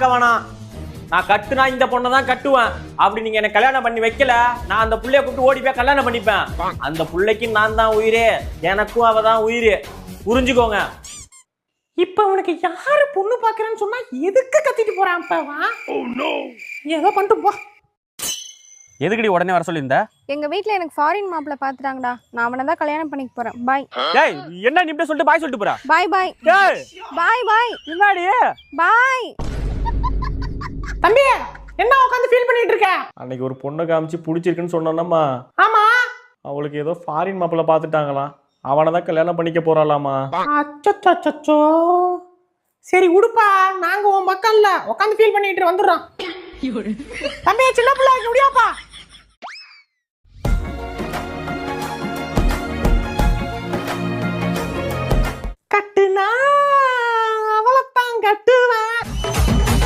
பார்க்க வேணாம். நான் கட்டுனா இந்த பொண்ணை தான் கட்டுவேன். அப்படி நீங்க என்ன கல்யாணம் பண்ணி வைக்கல, நான் அந்த புள்ளைய கூப்பிட்டு ஓடி போய் கல்யாணம் பண்ணிப்பேன். அந்த புள்ளைக்கு நான் தான் உயிரே, எனக்கும் அவ தான் உயிர். புரிஞ்சுக்கோங்க. இப்ப உனக்கு யாரு பொண்ணு பாக்குறேன்னு சொன்னா எதுக்கு கத்திட்டு போறான்? ஏதோ பண்ணிட்டு போ. எதுக்கடி உடனே வர சொல்லியிருந்த? எங்க வீட்ல எனக்கு ஃபாரின் மாப்பிள்ள பாத்துட்டாங்கடா. நான் அவனை தான் கல்யாணம் பண்ணிக்க போறேன். பாய். ஏய் என்ன நீ இப்படி சொல்லிட்டு பாய் சொல்லிட்டு போற? பாய் பாய். ஏய் பாய் பாய். என்னடி? பாய். தம்பி என்ன உட்காந்து ஃபீல் பண்ணிட்டு இருக்க? அன்னைக்கு ஒரு பொண்ணை காமிச்சு பிடிச்சிருக்குன்னு சொன்னோம்மா. ஆமா. அவளுக்கு ஏதோ ஃபாரின் மாப்பிள்ள பாத்துட்டாங்களாம். அவனை தான் கல்யாணம் பண்ணிக்க போறாளாமா. அச்சோ. சரி உடுப்பா, நாங்க உன் மக்கள்ல உட்காந்து ஃபீல் பண்ணிட்டு வந்துடுறோம். தம்பி சின்ன பிள்ளை முடியாப்பா. கட்டுனா அவளைத்தான் கட்டுவேன்.